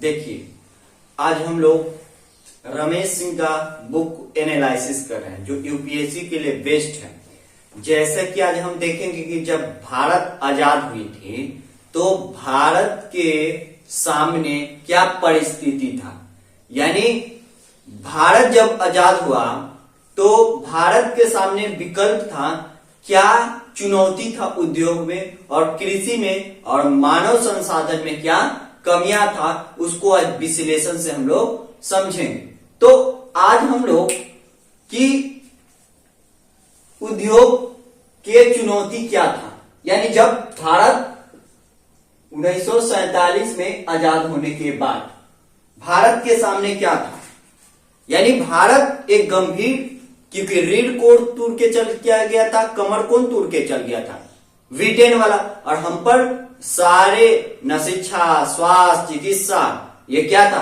देखिए, आज हम लोग रमेश सिंह का बुक एनालिसिस कर रहे हैं जो यूपीएससी के लिए बेस्ट है। जैसे कि आज हम देखेंगे कि जब भारत आजाद हुई थी तो भारत के सामने क्या परिस्थिति था, यानी भारत जब आजाद हुआ तो भारत के सामने विकल्प था, क्या चुनौती था उद्योग में और कृषि में और मानव संसाधन में क्या कमियां था, उसको आज विश्लेषण से हम लोग समझेंगे। तो आज हम लोग की उद्योग के चुनौती क्या था, यानी जब भारत 1947 में आजाद होने के बाद भारत के सामने क्या था, यानी भारत एक गंभीर, क्योंकि रीढ़ को तोड़ के चल किया गया था, कमर कौन तोड़ के चल गया था, ब्रिटेन वाला, और हम पर सारे न शिक्षा, स्वास्थ्य, चिकित्सा, ये क्या था,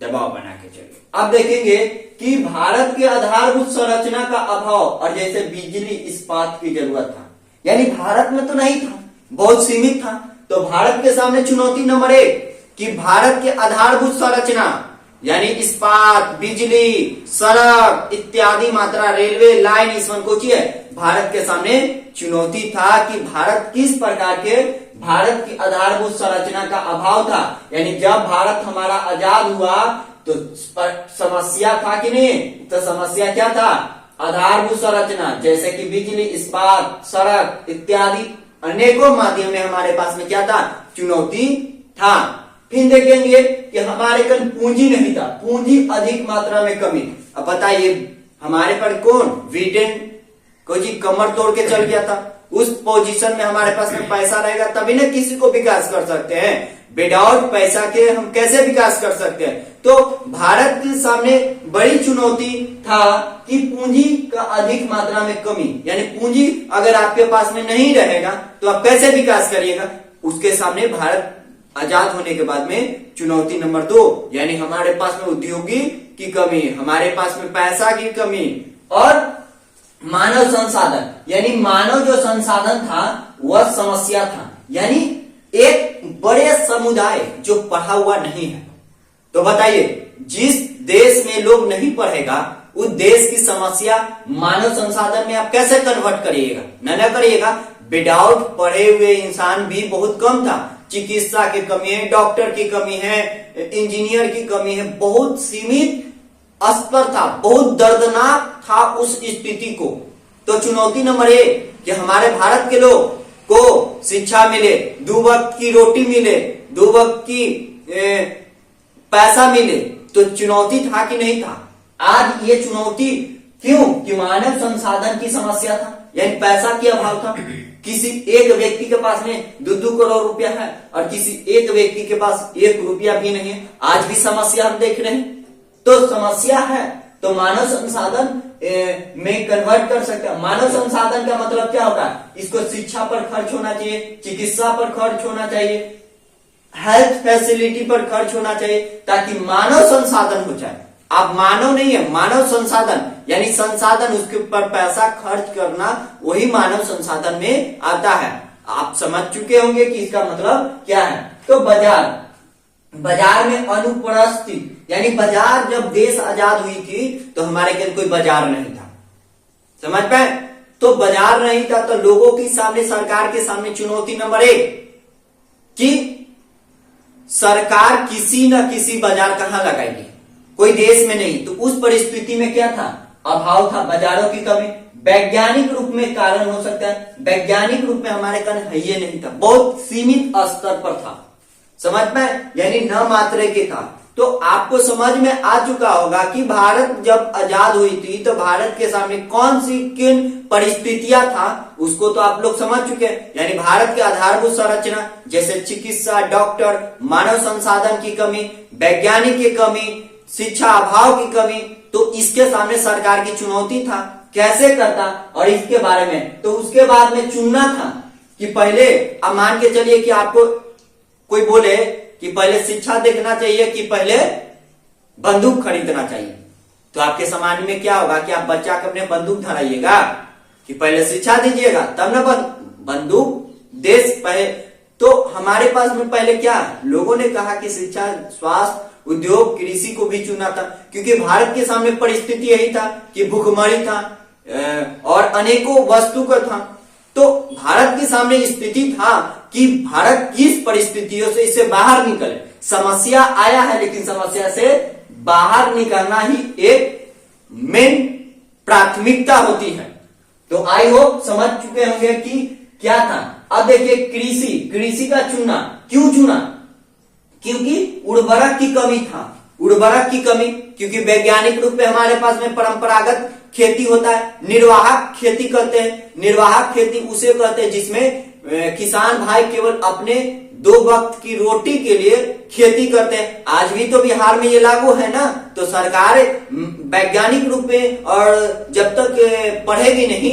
दबाव बना के चले। अब देखेंगे कि भारत के आधारभूत संरचना का अभाव, और जैसे बिजली, इस्पात की जरूरत था, यानी भारत में तो नहीं था, बहुत सीमित था। तो भारत के सामने चुनौती नंबर 1 कि भारत के आधारभूत संरचना यानी इस्पात, बिजली, सड़क इत्यादि मात्रा, रेलवे लाइन, इस वन को चाहिए, भारत के सामने चुनौती था कि भारत किस प्रकार के भारत की आधारभूत संरचना का अभाव था। यानी जब भारत हमारा आजाद हुआ तो समस्या था कि नहीं, तो समस्या क्या था, आधारभूत संरचना, जैसे कि बिजली, इस्पात, सड़क इत्यादि अनेकों माध्यम में हमारे पास में क्या था, चुनौती था। फिर देखेंगे कि हमारे कल पूंजी नहीं था, पूंजी अधिक मात्रा में कमी। अब बताइए हमारे पर कौन, ब्रिटेन को जी कमर तोड़ के चल गया था, उस पोजीशन में हमारे पास में पैसा रहेगा तभी ना किसी को विकास कर सकते हैं। विदाउट पैसा के हम कैसे विकास कर सकते हैं। तो भारत के सामने बड़ी चुनौती था कि पूंजी का अधिक मात्रा में कमी, यानी पूंजी अगर आपके पास में नहीं रहेगा तो आप कैसे विकास करिएगा। उसके सामने भारत आजाद होने के बाद में चुनौती नंबर 2, यानी हमारे पास में उद्योगी की कमी, हमारे पास में पैसा की कमी और मानव संसाधन, यानी मानव जो संसाधन था वह समस्या था, यानी एक बड़े समुदाय जो पढ़ा हुआ नहीं है। तो बताइए जिस देश में लोग नहीं पढ़ेगा उस देश की समस्या मानव संसाधन में आप कैसे कन्वर्ट करिएगा, न करिएगा। विदाउट पढ़े हुए इंसान भी बहुत कम था, चिकित्सा की कमी है, डॉक्टर की कमी है, इंजीनियर की कमी है, बहुत सीमित स्तर था, बहुत दर्दनाक था उस स्थिति को। तो चुनौती नंबर 1 कि हमारे भारत के लोग को शिक्षा मिले, 2 वक्त की रोटी मिले, 2 वक्त की पैसा मिले, तो चुनौती था कि नहीं था। आज ये चुनौती क्यों, कि मानव संसाधन की समस्या था, यानी पैसा की अभाव था। किसी एक व्यक्ति के पास में 2-2 करोड़ रुपया है और किसी एक व्यक्ति के पास 1 रुपया भी नहीं है। आज भी समस्या हम देख रहे हैं। तो समस्या है तो मानव संसाधन में कन्वर्ट कर सकते हैं। मानव संसाधन का मतलब क्या होता है, इसको शिक्षा पर खर्च होना चाहिए, चिकित्सा पर खर्च होना चाहिए, हेल्थ फैसिलिटी पर खर्च होना चाहिए, ताकि मानव संसाधन हो जाए। आप मानव नहीं है, मानव संसाधन, यानी संसाधन, उसके ऊपर पैसा खर्च करना, वही मानव संसाधन में आता है। आप समझ चुके होंगे कि इसका मतलब क्या है। तो बाजार में अनुपस्थित, यानी बाजार, जब देश आजाद हुई थी तो हमारे के कोई बाजार नहीं था, समझ पाए। तो बाजार नहीं था तो लोगों के सामने, सरकार के सामने चुनौती नंबर 1 कि सरकार किसी न किसी बाजार कहां लगाएगी, कोई देश में नहीं। तो उस परिस्थिति में क्या था, अभाव था, बाजारों की कमी। वैज्ञानिक रूप में कारण हो सकता है, वैज्ञानिक रूप में हमारे कारण है ये नहीं था, बहुत सीमित स्तर पर था, समझ में, यानी न मात्रे के था। तो आपको समझ में आ चुका होगा कि भारत जब आजाद हुई थी तो भारत के सामने कौन सी किन परिस्थितियां था, उसको तो आप लोग समझ चुके हैं। यानी भारत की आधारभूत संरचना जैसे चिकित्सा, डॉक्टर, मानव संसाधन की कमी, वैज्ञानिक की कमी, शिक्षा अभाव की कमी, तो इसके सामने सरकार की चुनौती था, कैसे करता। और इसके बारे में तो उसके बाद में चुनना था कि पहले, अब मान के चलिए कि आपको कोई बोले कि पहले शिक्षा देखना चाहिए कि पहले बंदूक खरीदना चाहिए, तो आपके समाज में क्या होगा कि आप बच्चा को अपने बंदूक धराइएगा कि पहले शिक्षा दीजिएगा तब ना बंदूक देश पहले। तो हमारे पास में पहले क्या लोगों ने कहा कि शिक्षा, स्वास्थ्य, उद्योग, कृषि को भी चुना था, क्योंकि भारत के सामने परिस्थिति यही था कि भूखमरी था और अनेकों वस्तु का था। तो भारत के सामने स्थिति था कि भारत किस परिस्थितियों से इससे बाहर निकले। समस्या आया है, लेकिन समस्या से बाहर निकलना ही एक मेन प्राथमिकता होती है। तो आई होप समझ चुके होंगे कि क्या था। अब देखिए कृषि का चुना, क्यों चुना? क्योंकि उर्वरक की कमी था। उर्वरक की कमी, क्योंकि वैज्ञानिक रूप में हमारे पास में परंपरागत खेती होता है, निर्वाहक खेती करते हैं। निर्वाहक खेती उसे कहते हैं जिसमें किसान भाई केवल अपने 2 वक्त की रोटी के लिए खेती करते हैं। आज भी तो बिहार में ये लागू है ना। तो सरकार वैज्ञानिक रूप में और जब तक पढ़ेगी नहीं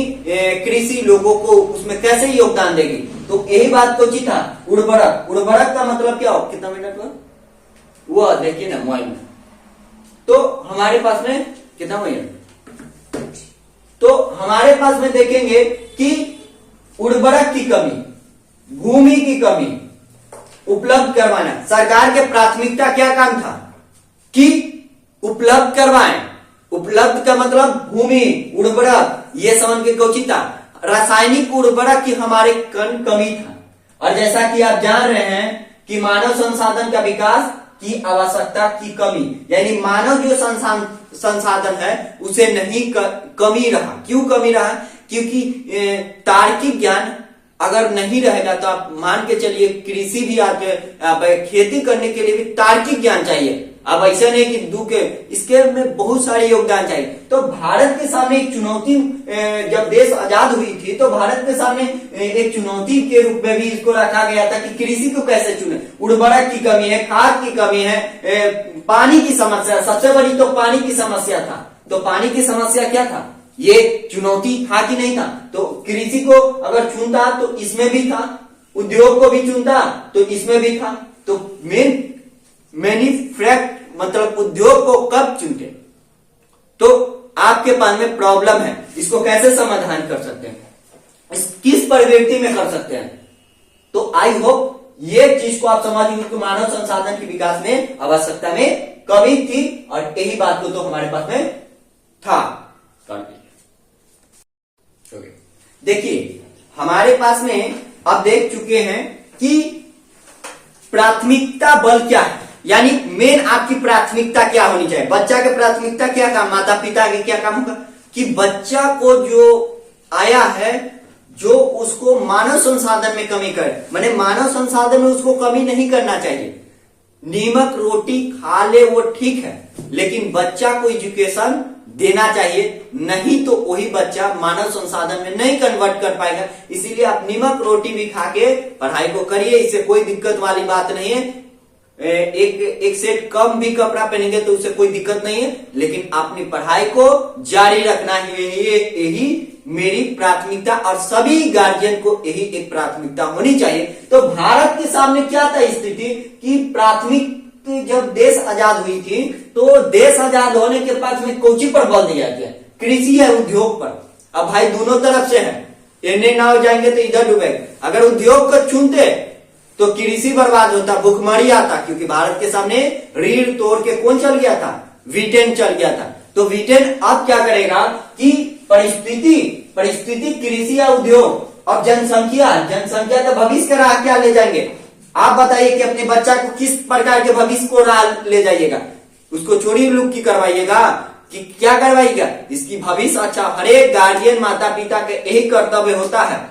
कृषि लोगों को, उसमें कैसे योगदान देगी? तो यही बात को था। उर्वरक का मतलब क्या हो? कितना मिनट हुआ वो देखिए ना मोबाइल में। तो हमारे पास में कितना मिनट, तो हमारे पास में देखेंगे कि उर्वरक की कमी, भूमि की कमी उपलब्ध करवाना। सरकार के प्राथमिकता क्या काम था कि उपलब्ध करवाएं। उपलब्ध का मतलब भूमि, उर्वरक, ये समझ के कोची था। रासायनिक उर्वरक की हमारे कमी था। और जैसा कि आप जान रहे हैं कि मानव संसाधन का विकास की आवश्यकता की कमी, यानी मानव जो संसाधन है उसे नहीं कमी रहा। क्यों कमी रहा? क्योंकि तार्किक ज्ञान अगर नहीं रहेगा तो आप मान के चलिए कृषि भी आके खेती करने के लिए भी तार्किक ज्ञान चाहिए। अब ऐसा नहीं कि इसके में बहुत सारे योगदान चाहिए। तो भारत के सामने एक चुनौती, जब देश आजाद हुई थी तो भारत के सामने एक चुनौती के रूप में भी इसको रखा गया था कि कृषि को कैसे चुने। उर्वरक की कमी है, खाद की कमी है, पानी की समस्या, सबसे बड़ी तो पानी की समस्या था। तो पानी की समस्या क्या था? ये चुनौती था कि नहीं था? तो कृषि को अगर चुनता तो इसमें भी था, उद्योग को भी चुनता तो इसमें भी था। तो मैन्युफैक्चर मतलब उद्योग को कब चुनते? तो आपके पास में प्रॉब्लम है, इसको कैसे समाधान कर सकते हैं, किस प्रवृत्ति में कर सकते हैं? तो आई होप ये चीज को आप समझ गए कि मानव संसाधन के विकास में आवश्यकता में कमी थी और यही बात को तो हमारे पास में था। देखिए हमारे पास में अब देख चुके हैं कि प्राथमिकता बल क्या है, यानी मेन आपकी प्राथमिकता क्या होनी चाहिए। बच्चा की प्राथमिकता क्या काम, माता पिता के क्या काम होगा कि बच्चा को जो आया है जो उसको मानव संसाधन में कमी करे, माने मानव संसाधन में उसको कमी नहीं करना चाहिए। नीमक रोटी खा ले वो ठीक है, लेकिन बच्चा को एजुकेशन देना चाहिए, नहीं तो वही बच्चा मानव संसाधन में नहीं कन्वर्ट कर पाएगा। इसीलिए आप नीमक रोटी भी खा के पढ़ाई को करिए, इससे कोई दिक्कत वाली बात नहीं है। एक सेट कम भी कपड़ा पहनेंगे तो उससे कोई दिक्कत नहीं है, लेकिन अपनी पढ़ाई को जारी रखना ही यही मेरी प्राथमिकता और सभी गार्जियन को यही एक प्राथमिकता होनी चाहिए। तो भारत के सामने क्या था स्थिति कि प्राथमिक जब देश आजाद हुई थी तो देश आजाद होने के बाद में कोची पर बल दिया गया, कृषि है उद्योग पर। अब भाई दोनों तरफ से है, इन्हें ना हो जाएंगे तो इधर डूबेंगे। अगर उद्योग को चुनते तो कृषि बर्बाद होता, भुखमरी आता, क्योंकि भारत के सामने रीढ़ तोड़ के कौन चल गया था? ब्रिटेन चल गया था। तो ब्रिटेन अब क्या करेगा कि परिस्थिति कृषि या उद्योग। अब जनसंख्या का भविष्य का राह क्या ले जाएंगे? आप बताइए कि अपने बच्चा को किस प्रकार के भविष्य को राह ले जाइएगा? उसको छोड़ी लुक की करवाइएगा कि क्या करवाइएगा? इसकी भविष्य अच्छा। हर एक गार्जियन माता पिता के यही कर्तव्य होता है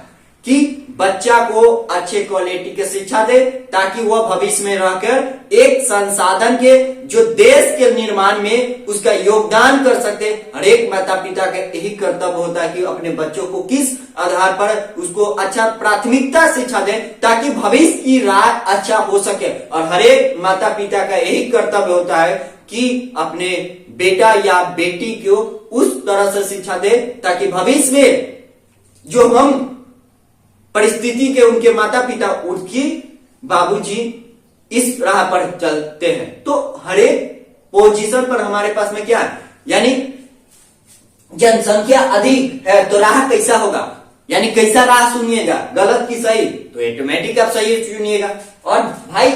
कि बच्चा को अच्छे क्वालिटी की शिक्षा दे, ताकि वह भविष्य में रहकर एक संसाधन के जो देश के निर्माण में उसका योगदान कर सकते। हर एक माता पिता का यही कर्तव्य होता है कि अपने बच्चों को किस आधार पर उसको अच्छा प्राथमिकता शिक्षा दे, ताकि भविष्य की राह अच्छा हो सके। और हर एक माता पिता का यही कर्तव्य होता है कि अपने बेटा या बेटी को उस तरह से शिक्षा दे ताकि भविष्य में जो हम परिस्थिति के उनके माता पिता उनकी बाबूजी इस राह पर चलते हैं। तो हर एक पोजीशन पर हमारे पास में क्या है, यानी जनसंख्या अधिक है तो राह कैसा होगा, यानी कैसा राह सुनिएगा, गलत की सही? तो ऑटोमेटिक आप सही चुनिएगा। और भाई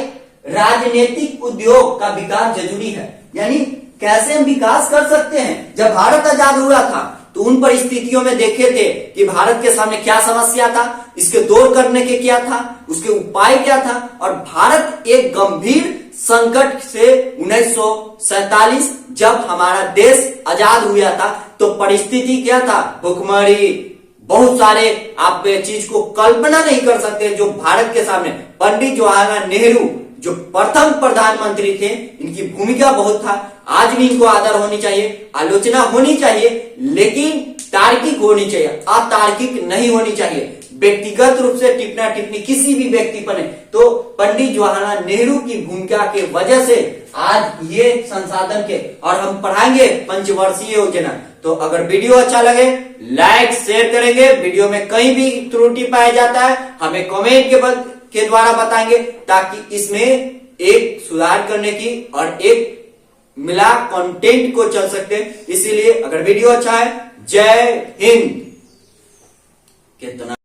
राजनीतिक उद्योग का विकास जरूरी है, यानी कैसे हम विकास कर सकते हैं। जब भारत आजाद हुआ था तो उन परिस्थितियों में देखे थे कि भारत के सामने क्या समस्या था, इसके दूर करने के क्या था, उसके उपाय क्या था। और भारत एक गंभीर संकट से 1947 जब हमारा देश आजाद हुआ था तो परिस्थिति क्या था, भुखमरी, बहुत सारे आप चीज को कल्पना नहीं कर सकते जो भारत के सामने। पंडित जवाहरलाल नेहरू जो प्रथम प्रधानमंत्री थे, इनकी भूमिका बहुत था। आज भी इनको आदर होनी चाहिए, आलोचना होनी चाहिए, लेकिन तार्किक होनी चाहिए, अतार्किक नहीं होनी चाहिए। व्यक्तिगत रूप से टिप्पणी टिप्पणी किसी भी व्यक्ति पर नहीं। तो पंडित जवाहरलाल नेहरू की भूमिका के वजह से आज ये संसाधन के, और हम पढ़ाएंगे पंचवर्षीय योजना। तो अगर वीडियो अच्छा लगे लाइक शेयर करेंगे, वीडियो में कहीं भी त्रुटि पाया जाता है हमें कमेंट के द्वारा बताएंगे, ताकि इसमें एक सुधार करने की और एक मिला कंटेंट को चल सकते। इसीलिए अगर वीडियो अच्छा है, जय हिंद। कितना